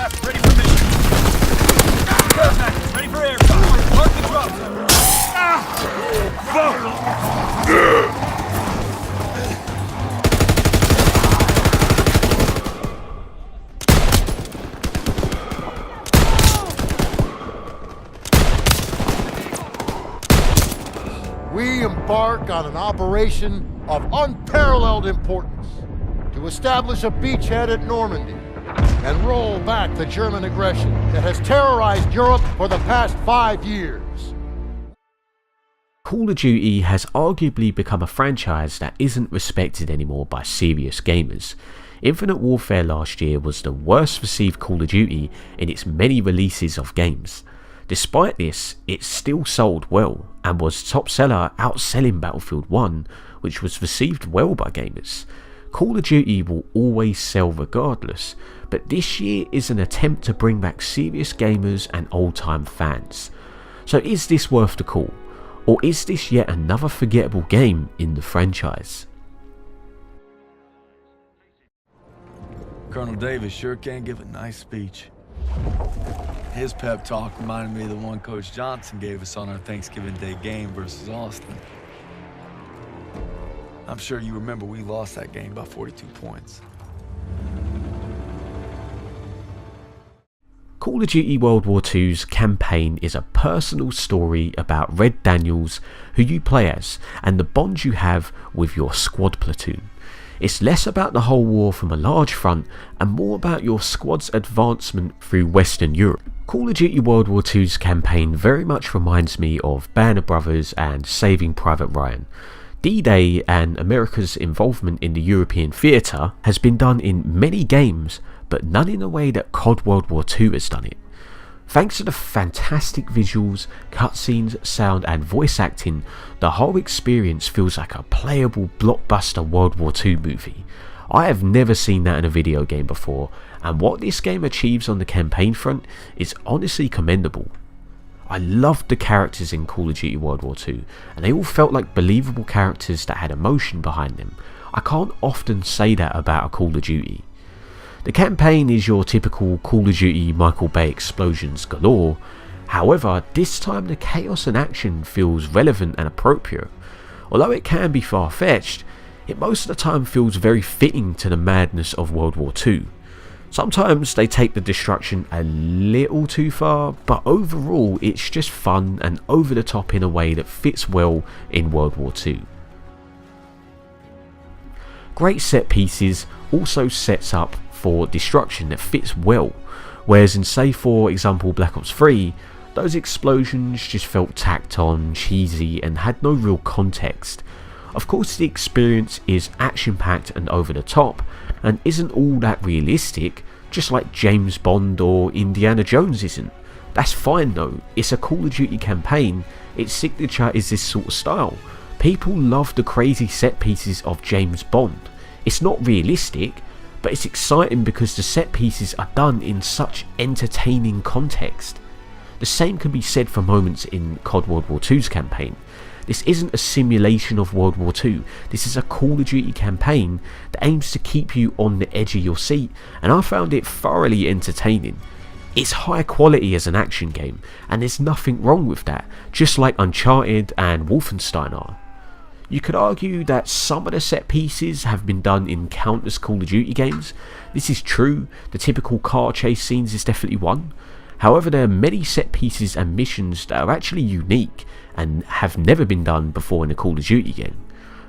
aircraft ready for mission. Care package ready for aircraft. Mark the drop zone. We embark on an operation of unparalleled importance to establish a beachhead at Normandy and roll back the German aggression that has terrorized Europe for the past 5 years. Call of Duty has arguably become a franchise that isn't respected anymore by serious gamers. Infinite Warfare last year was the worst received Call of Duty in its many releases of games. Despite this, it still sold well and was top seller, outselling Battlefield 1, which was received well by gamers. Call of Duty will always sell regardless, but this year is an attempt to bring back serious gamers and old-time fans. So is this worth the call, or is this yet another forgettable game in the franchise? Colonel Davis sure can give a nice speech. His pep talk reminded me of the one Coach Johnson gave us on our Thanksgiving Day game versus Austin. I'm sure you remember we lost that game by 42 points. Call of Duty World War II's campaign is a personal story about Red Daniels, who you play as, and the bond you have with your squad platoon. It's less about the whole war from a large front and more about your squad's advancement through Western Europe. Call of Duty World War II's campaign very much reminds me of Band of Brothers and Saving Private Ryan. D-Day and America's involvement in the European theatre has been done in many games, but none in the way that CoD World War II has done it. Thanks to the fantastic visuals, cutscenes, sound and voice acting, the whole experience feels like a playable blockbuster World War II movie. I have never seen that in a video game before, and what this game achieves on the campaign front is honestly commendable. I loved the characters in Call of Duty World War II, and they all felt like believable characters that had emotion behind them. I can't often say that about a Call of Duty. The campaign is your typical Call of Duty Michael Bay explosions galore. However, this time the chaos and action feels relevant and appropriate. Although it can be far-fetched, it most of the time feels very fitting to the madness of World War II. Sometimes they take the destruction a little too far, but overall it's just fun and over the top in a way that fits well in World War II. Great set pieces also sets up for destruction that fits well, whereas in say for example Black Ops 3, those explosions just felt tacked on, cheesy and had no real context. Of course the experience is action packed and over the top and isn't all that realistic, just like James Bond or Indiana Jones isn't. That's fine though, it's a Call of Duty campaign, its signature is this sort of style. People love the crazy set pieces of James Bond. It's not realistic, but it's exciting because the set pieces are done in such entertaining context. The same can be said for moments in CoD World War II's campaign. This isn't a simulation of World War II, this is a Call of Duty campaign that aims to keep you on the edge of your seat, and I found it thoroughly entertaining. It's high quality as an action game, and there's nothing wrong with that, just like Uncharted and Wolfenstein are. You could argue that some of the set pieces have been done in countless Call of Duty games. This is true, the typical car chase scenes is definitely one. However, there are many set pieces and missions that are actually unique and have never been done before in a Call of Duty game,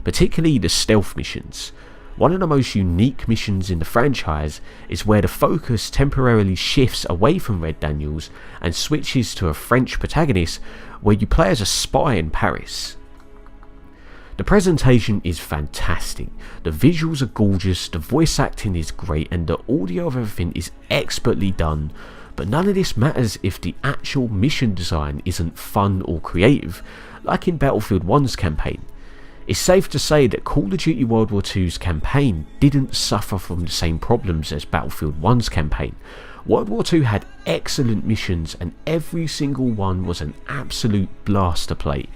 particularly the stealth missions. One of the most unique missions in the franchise is where the focus temporarily shifts away from Red Daniels and switches to a French protagonist where you play as a spy in Paris. The presentation is fantastic, the visuals are gorgeous, the voice acting is great and the audio of everything is expertly done, but none of this matters if the actual mission design isn't fun or creative, like in Battlefield 1's campaign. It's safe to say that Call of Duty World War II's campaign didn't suffer from the same problems as Battlefield 1's campaign. World War II had excellent missions and every single one was an absolute blast to play.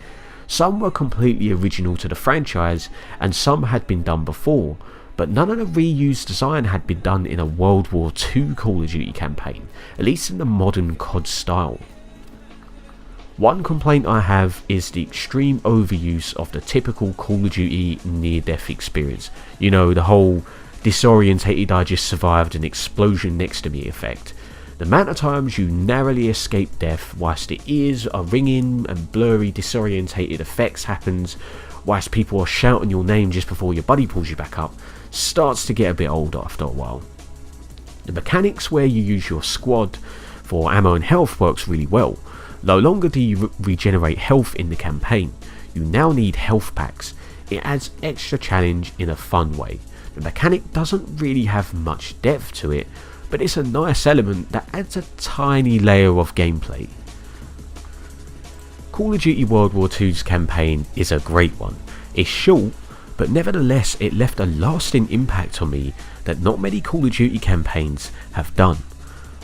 Some were completely original to the franchise and some had been done before, but none of the reused design had been done in a World War II Call of Duty campaign, at least in the modern COD style. One complaint I have is the extreme overuse of the typical Call of Duty near-death experience. You know, the whole disorientated I just survived an explosion next to me effect. The amount of times you narrowly escape death whilst the ears are ringing and blurry disorientated effects happens whilst people are shouting your name just before your buddy pulls you back up starts to get a bit old after a while. The mechanics where you use your squad for ammo and health works really well. No longer do you regenerate health in the campaign, you now need health packs. It adds extra challenge in a fun way. The mechanic doesn't really have much depth to it, but it's a nice element that adds a tiny layer of gameplay. Call of Duty World War II's campaign is a great one. It's short, but nevertheless it left a lasting impact on me that not many Call of Duty campaigns have done.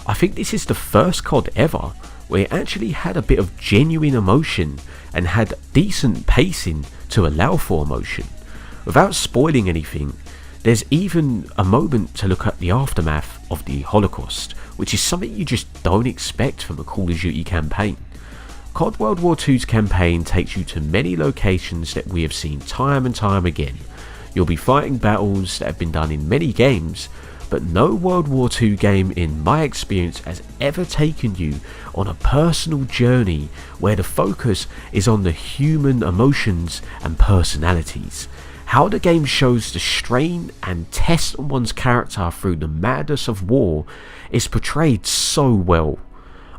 I think this is the first COD ever where it actually had a bit of genuine emotion and had decent pacing to allow for emotion. Without spoiling anything, there's even a moment to look at the aftermath of the Holocaust, which is something you just don't expect from a Call of Duty campaign. COD World War II's campaign takes you to many locations that we have seen time and time again. You'll be fighting battles that have been done in many games, but no World War II game in my experience has ever taken you on a personal journey where the focus is on the human emotions and personalities. How the game shows the strain and test on one's character through the madness of war is portrayed so well.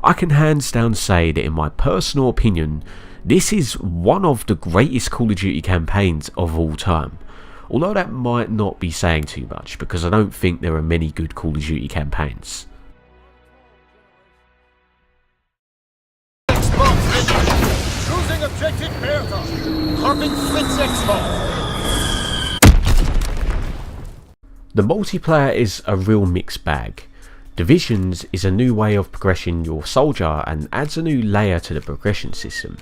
I can hands down say that in my personal opinion, this is one of the greatest Call of Duty campaigns of all time. Although that might not be saying too much, because I don't think there are many good Call of Duty campaigns. Losing objective Bertha. Carbon Flitz Expo. The multiplayer is a real mixed bag. Divisions is a new way of progressing your soldier and adds a new layer to the progression system.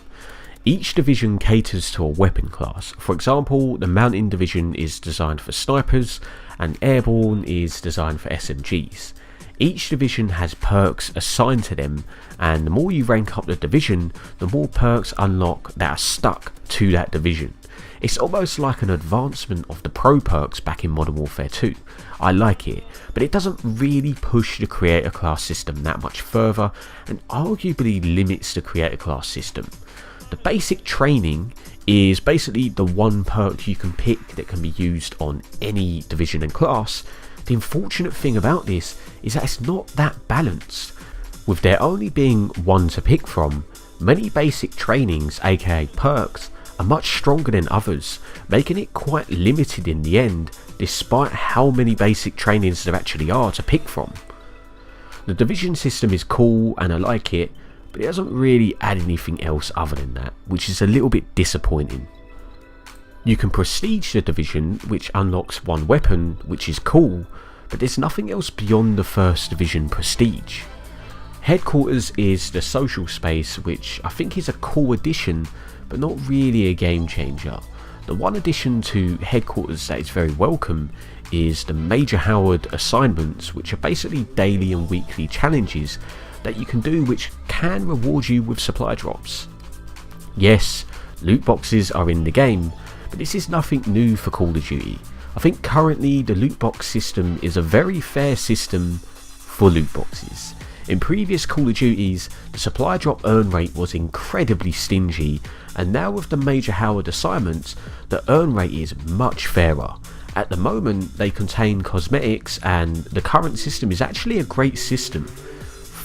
Each division caters to a weapon class. For example, the Mountain Division is designed for snipers and Airborne is designed for SMGs. Each division has perks assigned to them, and the more you rank up the division, the more perks unlock that are stuck to that division. It's almost like an advancement of the pro perks back in Modern Warfare 2. I like it, but it doesn't really push the creator class system that much further and arguably limits the creator class system. The basic training is basically the one perk you can pick that can be used on any division and class. The unfortunate thing about this is that it's not that balanced. With there only being one to pick from, many basic trainings, aka perks, are much stronger than others, making it quite limited in the end, despite how many basic trainings there actually are to pick from. The division system is cool and I like it, but it doesn't really add anything else other than that, which is a little bit disappointing. You can prestige the division, which unlocks one weapon, which is cool, but there's nothing else beyond the first division prestige. Headquarters is the social space, which I think is a cool addition, but not really a game changer. The one addition to Headquarters that is very welcome is the Major Howard assignments, which are basically daily and weekly challenges that you can do which can reward you with supply drops. Yes, loot boxes are in the game, but this is nothing new for Call of Duty. I think currently the loot box system is a very fair system for loot boxes. In previous Call of Duties, the supply drop earn rate was incredibly stingy, and now with the Major Howard assignments, the earn rate is much fairer. At the moment, they contain cosmetics, and the current system is actually a great system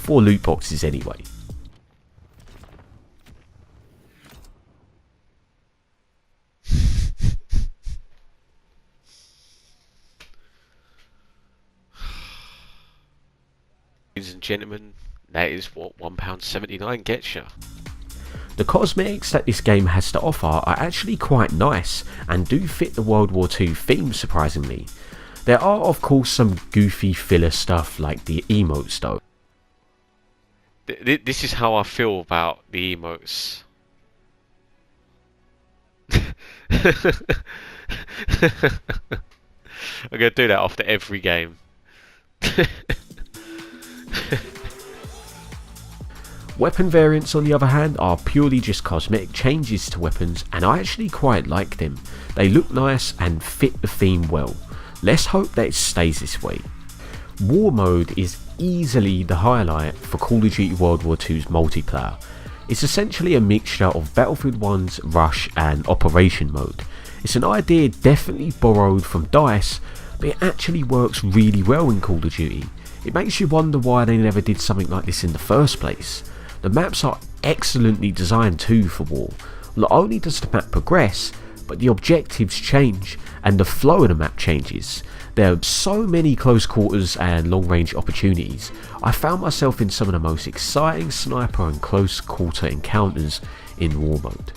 for loot boxes anyway. Ladies and gentlemen, that is what £1.79 gets you. The cosmetics that this game has to offer are actually quite nice and do fit the World War II theme surprisingly. There are of course some goofy filler stuff like the emotes though. This is how I feel about the emotes. I'm going to do that after every game. Weapon variants, on the other hand, are purely just cosmetic changes to weapons, and I actually quite like them. They look nice and fit the theme well. Let's hope that it stays this way. War mode is easily the highlight for Call of Duty World War II's multiplayer. It's essentially a mixture of Battlefield 1's Rush and Operation mode. It's an idea definitely borrowed from DICE, but it actually works really well in Call of Duty. It makes you wonder why they never did something like this in the first place. The maps are excellently designed too for war. Not only does the map progress, but the objectives change and the flow of the map changes. There are so many close quarters and long range opportunities. I found myself in some of the most exciting sniper and close quarter encounters in war mode.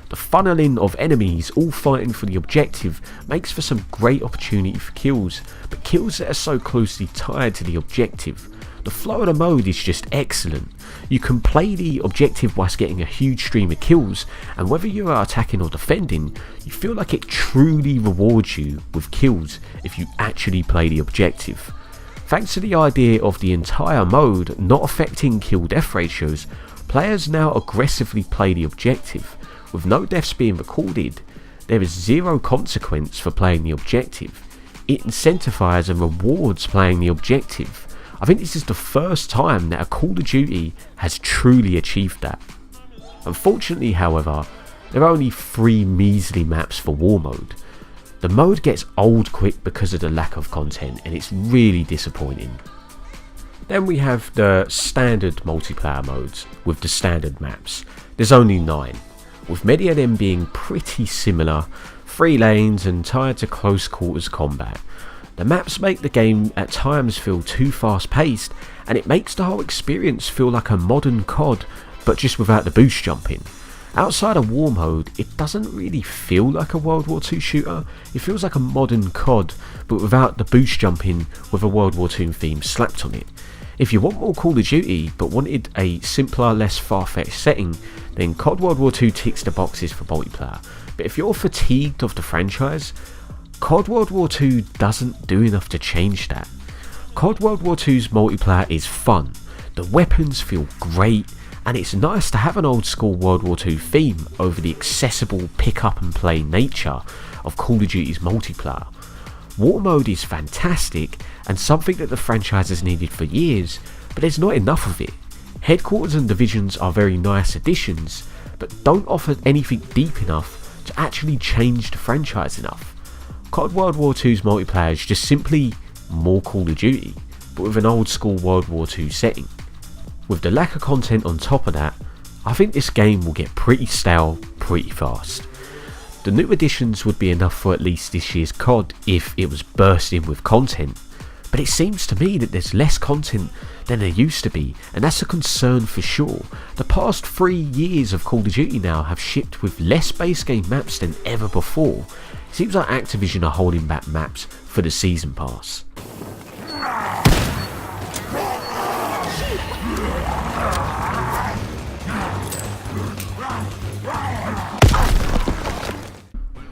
The funneling of enemies all fighting for the objective makes for some great opportunity for kills, but kills that are so closely tied to the objective. The flow of the mode is just excellent. You can play the objective whilst getting a huge stream of kills, and whether you are attacking or defending, you feel like it truly rewards you with kills if you actually play the objective. Thanks to the idea of the entire mode not affecting kill-death ratios, players now aggressively play the objective. With no deaths being recorded, there is zero consequence for playing the objective. It incentivizes and rewards playing the objective. I think this is the first time that a Call of Duty has truly achieved that. Unfortunately, however, there are only 3 measly maps for war mode. The mode gets old quick because of the lack of content, and it's really disappointing. Then we have the standard multiplayer modes with the standard maps. There's only 9, with many of them being pretty similar, 3 lanes and tied to close quarters combat. The maps make the game at times feel too fast paced, and it makes the whole experience feel like a modern CoD, but just without the boost jumping. Outside of war mode, it doesn't really feel like a World War II shooter. It feels like a modern CoD, but without the boost jumping with a World War II theme slapped on it. If you want more Call of Duty, but wanted a simpler, less far-fetched setting, then CoD World War II ticks the boxes for multiplayer. But if you're fatigued of the franchise, CoD World War II doesn't do enough to change that. CoD World War II's multiplayer is fun, the weapons feel great, and it's nice to have an old school World War II theme over the accessible pick up and play nature of Call of Duty's multiplayer. War mode is fantastic and something that the franchise has needed for years, but there's not enough of it. Headquarters and divisions are very nice additions, but don't offer anything deep enough to actually change the franchise enough. CoD World War II's multiplayer is just simply more Call of Duty, but with an old school World War II setting. With the lack of content on top of that, I think this game will get pretty stale pretty fast. The new additions would be enough for at least this year's CoD if it was bursting with content, but it seems to me that there's less content than there used to be, and that's a concern for sure. The past 3 years of Call of Duty now have shipped with less base game maps than ever before. It seems like Activision are holding back maps for the season pass.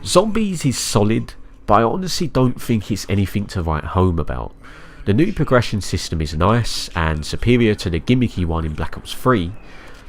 Zombies is solid, but I honestly don't think it's anything to write home about. The new progression system is nice and superior to the gimmicky one in Black Ops 3.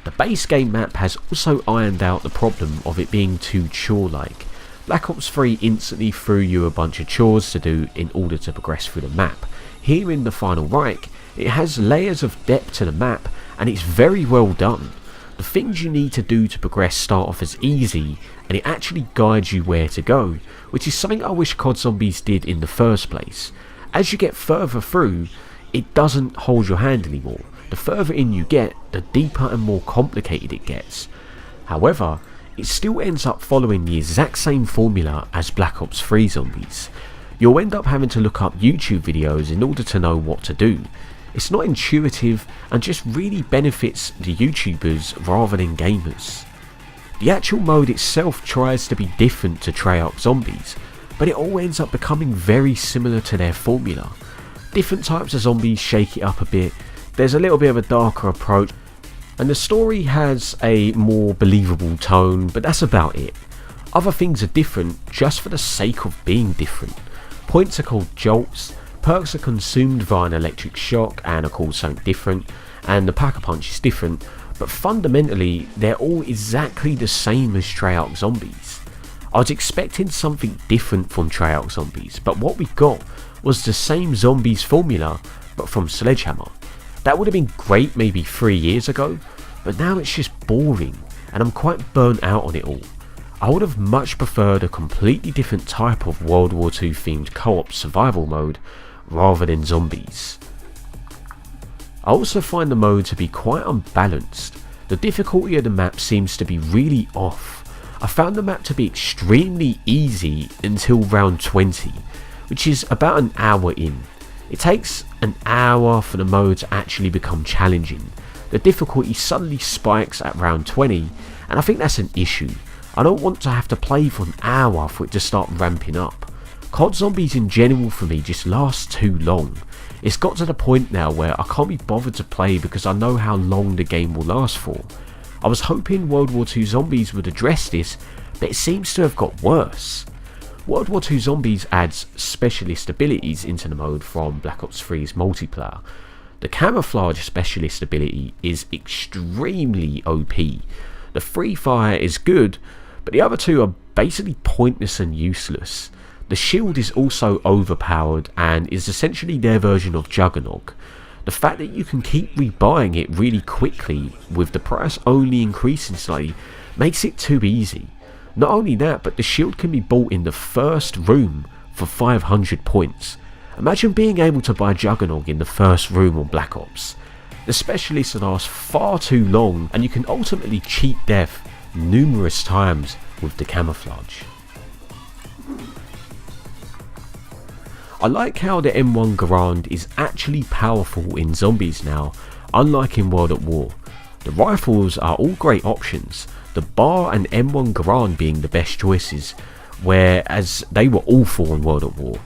The base game map has also ironed out the problem of it being too chore-like. Black Ops 3 instantly threw you a bunch of chores to do in order to progress through the map. Here in the Final Reich, it has layers of depth to the map and it's very well done. The things you need to do to progress start off as easy, and it actually guides you where to go, which is something I wish CoD Zombies did in the first place. As you get further through, it doesn't hold your hand anymore. The further in you get, the deeper and more complicated it gets. However, it still ends up following the exact same formula as Black Ops 3 Zombies. You'll end up having to look up YouTube videos in order to know what to do. It's not intuitive and just really benefits the YouTubers rather than gamers. The actual mode itself tries to be different to Treyarch Zombies, but it all ends up becoming very similar to their formula. Different types of zombies shake it up a bit, there's a little bit of a darker approach, and the story has a more believable tone, but that's about it. Other things are different just for the sake of being different. Points are called jolts, perks are consumed via an electric shock and are called something different, and the pack-a-punch is different, but fundamentally they're all exactly the same as Treyarch Zombies. I was expecting something different from Treyarch Zombies, but what we got was the same Zombies formula, but from Sledgehammer. That would have been great maybe 3 years ago, but now it's just boring, and I'm quite burnt out on it all. I would have much preferred a completely different type of World War II themed co-op survival mode, rather than Zombies. I also find the mode to be quite unbalanced. The difficulty of the map seems to be really off. I found the map to be extremely easy until round 20, which is about an hour in. It takes an hour for the mode to actually become challenging. The difficulty suddenly spikes at round 20, and I think that's an issue. I don't want to have to play for an hour for it to start ramping up. CoD Zombies in general for me just lasts too long. It's got to the point now where I can't be bothered to play because I know how long the game will last for. I was hoping World War II Zombies would address this, but it seems to have got worse. World War II Zombies adds specialist abilities into the mode from Black Ops 3's multiplayer. The camouflage specialist ability is extremely OP. The free fire is good, but the other two are basically pointless and useless. The shield is also overpowered and is essentially their version of Juggernog. The fact that you can keep rebuying it really quickly with the price only increasing slightly makes it too easy. Not only that, but the shield can be bought in the first room for 500 points. Imagine being able to buy Juggernog in the first room on Black Ops. The specialists last far too long, and you can ultimately cheat death numerous times with the camouflage. I like how the M1 Garand is actually powerful in Zombies now, unlike in World at War. The rifles are all great options, the BAR and M1 Garand being the best choices, whereas they were awful in World at War.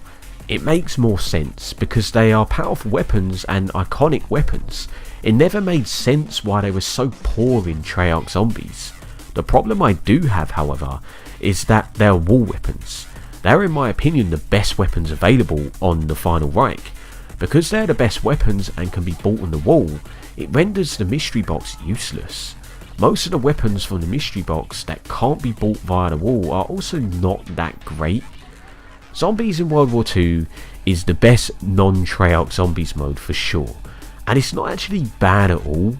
It makes more sense because they are powerful weapons and iconic weapons. It never made sense why they were so poor in Treyarch Zombies. The problem I do have, however, is that they're wall weapons. They're in my opinion the best weapons available on the Final Reich. Because they're the best weapons and can be bought on the wall, it renders the mystery box useless. Most of the weapons from the mystery box that can't be bought via the wall are also not that great. Zombies in World War II is the best non-Treyarch Zombies mode for sure, and it's not actually bad at all,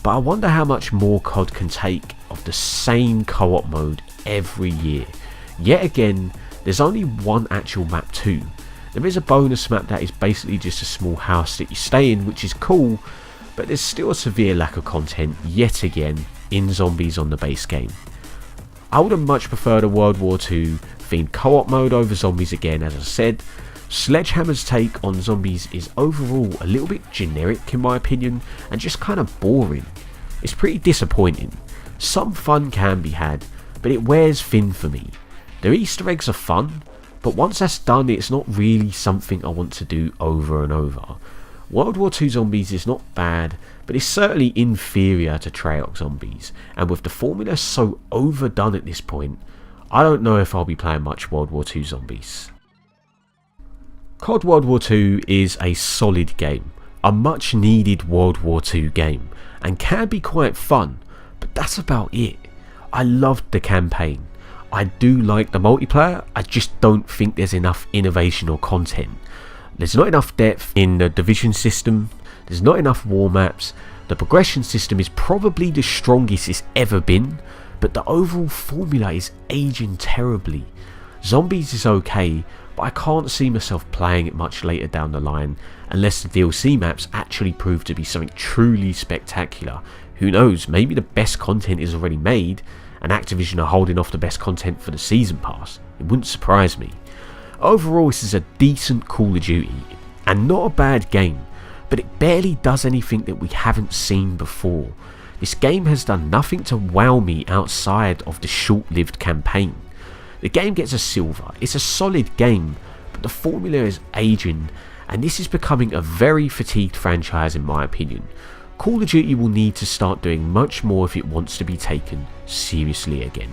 but I wonder how much more CoD can take of the same co-op mode every year. Yet again, there's only one actual map too. There is a bonus map that is basically just a small house that you stay in, which is cool, but there's still a severe lack of content yet again in Zombies on the base game. I would have much preferred a World War II themed co-op mode over Zombies again. As I said, Sledgehammer's take on Zombies is overall a little bit generic in my opinion and just kind of boring. It's pretty disappointing. Some fun can be had, but it wears thin for me. The Easter eggs are fun, but once that's done it's not really something I want to do over and over. World War II Zombies is not bad, but it's certainly inferior to Treyarch Zombies, and with the formula so overdone at this point, I don't know if I'll be playing much World War II Zombies. CoD World War II is a solid game, a much needed World War II game, and can be quite fun, but that's about it. I loved the campaign. I do like the multiplayer, I just don't think there's enough innovation or content. There's not enough depth in the division system, there's not enough war maps, the progression system is probably the strongest it's ever been, but the overall formula is aging terribly. Zombies is okay, but I can't see myself playing it much later down the line unless the DLC maps actually prove to be something truly spectacular. Who knows, maybe the best content is already made and Activision are holding off the best content for the season pass. It wouldn't surprise me. Overall, this is a decent Call of Duty and not a bad game, but it barely does anything that we haven't seen before. This game has done nothing to wow me outside of the short-lived campaign. The game gets a silver, it's a solid game, but the formula is aging and this is becoming a very fatigued franchise in my opinion. Call of Duty will need to start doing much more if it wants to be taken seriously again.